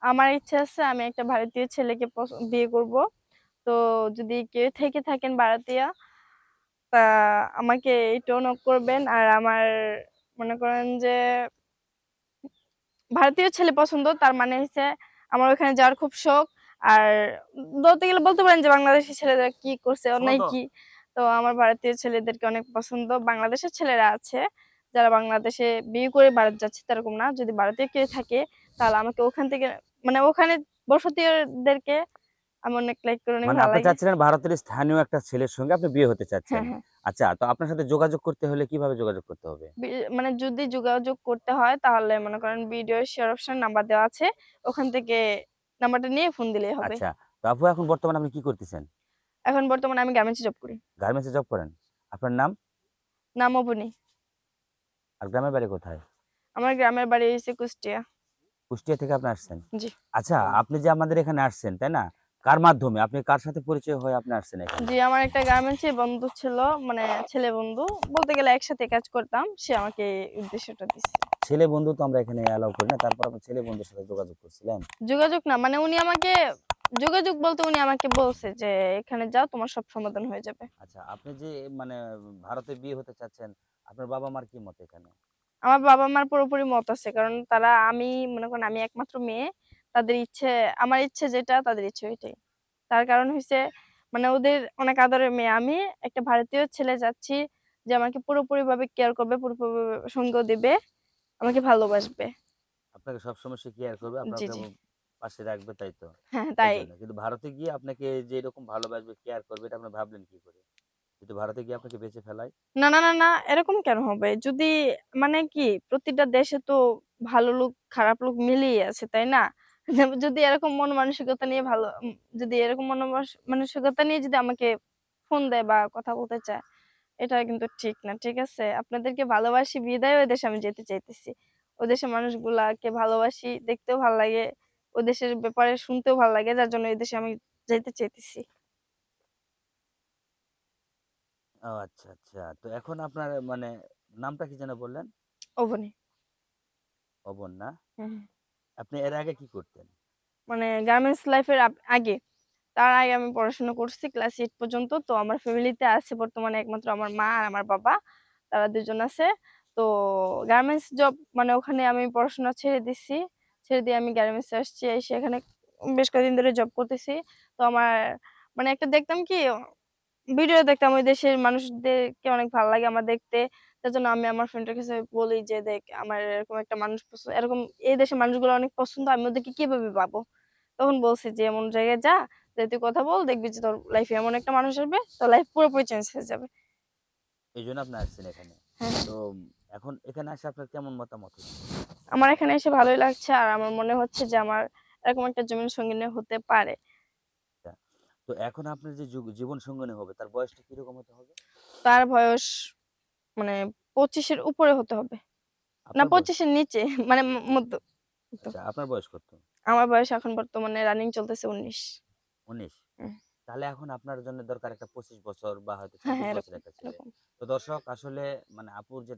আমার ইচ্ছা আছে আমি একটা ভারতীয় ছেলেকে বিয়ে করব। তো যদি কেউ থেকে থাকেন ভারতীয়, তা আমাকে একটু নক করবেন। আর আমার মনে করেন যে ভারতীয় ছেলে পছন্দ, তার মানে হচ্ছে আমার ওখানে যাওয়ার খুব শখ। আর বলতে গেলে বলতে পারেন যে বাংলাদেশি ছেলেরা কি করছে অন্যায় কি। তো আমার ভারতীয় ছেলেদেরকে অনেক পছন্দ। বাংলাদেশের ছেলেরা আছে যারা বাংলাদেশে বিয়ে করে ভারত যাচ্ছে, তেরকম না। যদি ভারতীয় কেউ থাকে তাহলে আমাকে ওখান থেকে, মানে ওখানে বসতিদেরকে আমি অনেক লাইক করে, অনেক মানে ভালো আপনি লাগে। চাচ্ছিলেন ভারতের স্থানীয় একটা ছেলের সঙ্গে আপনি বিয়ে হতে চাচ্ছেন। হ্যাঁ, হ্যাঁ। আচ্ছা, তো আপনার সাথে যোগাযোগ করতে হলে কিভাবে যোগাযোগ করতে হবে? মানে যদি যোগাযোগ করতে হয় তাহলে মনে করেন ভিডিও শেয়ার অপশন নাম্বার দেওয়া আছে, ওখান থেকে নাম্বারটা নিয়ে ফোন দিলেই হবে। আচ্ছা, তো আপু এখন বর্তমানে আপনি কি করতেছেন? এখন বর্তমানে আমি গার্মেন্টসে জব করি। গার্মেন্টসে জব করেন? আপনার নাম? নাম অবনী। আর গ্রামের বাড়ি কোথায়? আমার গ্রামের বাড়ি হইছে কুষ্টিয়া। কুষ্টিয়া থেকে আপনি আসছেন। জি। আচ্ছা, আপনি যে আমাদের এখানে আসছেন, তাই না? কার মাধ্যমে? আপনি কার সাথে পরিচয় হয়ে আপনি আসছেন এখানে? জি, আমার একটা গার্মেন্টসে বন্ধু ছিল, মানে ছেলে বন্ধু। বলতে গেলে একসাথে কাজ করতাম। সে আমাকে এই উদ্দেশ্যটা দিছে। ছেলে বন্ধু তো আমরা এখানে অ্যালাও করি না। তারপর আপনি ছেলে বন্ধুর সাথে যোগাযোগ করছিলেন? যোগাযোগ না, মানে উনি আমাকে যোগাযোগ বলতে উনি আমাকে বলছে যে এখানে যাও, তোমার সব সমাধান হয়ে যাবে। আচ্ছা, আপনি যে মানে ভারতে বিয়ে হতে চাচ্ছেন, আপনার বাবা-মার কি মত এখানে? আমার বাবা-মার পুরোপুরি মত আছে। কারণ তারা, আমি মনে করেন আমি একমাত্র মেয়ে। তাদের ইচ্ছে, আমার ইচ্ছে যেটা তাদের ইচ্ছে ওইটাই। তার কারণ হইছে, মানে ওদের অনেক আদরের মেয়ে আমি। একটা ভারতীয় ছেলে চাচ্ছি যে আমাকে পুরোপুরিভাবে কেয়ার করবে, পুরোপুরিভাবে সঙ্গ দিবে, আমাকে ভালোবাসবে। আপনাকে সবসময় সে কেয়ার করবে, জি, আপনাকে জি। পাশে রাখবে তাই তো? হ্যাঁ, তাই। এইজন্য। কিন্তু ভারতে গিয়ে আপনাকে যে এরকম ভালোবাসবে, কেয়ার করবে এটা আপনি ভাবলেন কি করে? যদি ভারতে গিয়ে আপনাকে বেঁচে ফেলায়? না, না, না, না, এরকম কেন হবে? যদি, মানে কি, প্রতিটা দেশে তো ভালো লোক, খারাপ লোক মিলিয়ে আছে, তাই না? যদি এরকম মন মানসিকতা নিয়ে ভালো যদি এরকম মানসিকতা নিয়ে যদি আমাকে ফোন দেয় বা কথা বলতে চায়, এটা কিন্তু ঠিক না। ঠিক আছে? আপনাদেরকে ভালোবাসি বিধায় ওই দেশে আমি যেতে চাইতেছি। ওই দেশের মানুষগুলাকে ভালোবাসি, দেখতেও ভাল লাগে। ওই দেশের ব্যাপারে শুনতেও ভাল লাগে। যার জন্য এই দেশে আমি যাইতে চাইতেছি। ও আচ্ছা, আচ্ছা। তো এখন আপনার মানে নামটা কি যেন বললেন? ওভনে। অবন না? হুম। আপনি এর আগে কি করতেন? মানে গার্মেন্টস লাইফ এর আগে। তার আগে আমি পড়াশোনা করছি ক্লাস 8 পর্যন্ত। তো আমার ফ্যামিলিতে আছে বর্তমানে একমাত্র আমার মা আর আমার বাবা। তারা ২ জন আছে। তো গার্মেন্টস জব, মানে ওখানে আমি পড়াশোনা ছেড়ে দিছি। ছেড়ে দিয়ে আমি গার্মেন্টস এ আসছি। এসে এখানে বেশ কয়েকদিন ধরে জব করতেছি। তো আমার, মানে একটা দেখতাম কি ভিডিও দেখতাম, ওই দেশের মানুষদেরকে অনেক ভালো লাগে আমার দেখতে। তার জন্য আমি আমার ফ্রেন্ডের কাছে বলি যে, "দেখ, আমার এরকম একটা মানুষ এরকম এই দেশের মানুষগুলো অনেক পছন্দ। আমি ওদেরকে কিভাবে পাবো?" তখন বলছে যে, "এমন জায়গায় যা, যেয়ে তুই কথা বল, দেখবি যে তোর লাইফে এমন একটা মানুষ আসবে, তোর লাইফ পুরোপুরি চেঞ্জ হয়ে যাবে।" এইজন্য আপনি আসছেন এখানে। হ্যাঁ, হ্যাঁ। তো এখন এখানে এসে আপনার কেমন মতামত হচ্ছে? আমার এখানে এসে ভালোই লাগছে। আর আমার মনে হচ্ছে যে আমার এরকম একটা জীবন সঙ্গিনী হতে পারে। আচ্ছা। তো এখন আপনার যে জীবন সঙ্গিনী হবে তার বয়সটা কিরকম হতে হবে? তার বয়স মানে ২৫ এর উপরে হতে হবে। না, আপনার বয়স ২৫ এর নিচে, মানে মধ্য। আচ্ছা, আপনার বয়স কত? আমার বয়স এখন বর্তমানে রানিং চলতেছে ১৯। ১৯? হুম। তাহলে এখন আপনার জন্য দরকার একটা ২৫ বছর বা হয়তো হ্যাঁ, ২৬ হ্যাঁ, বছরের এরকম, একটা ছেলে। এরকম। তো দর্শক আসলে মানে আপুর যেটা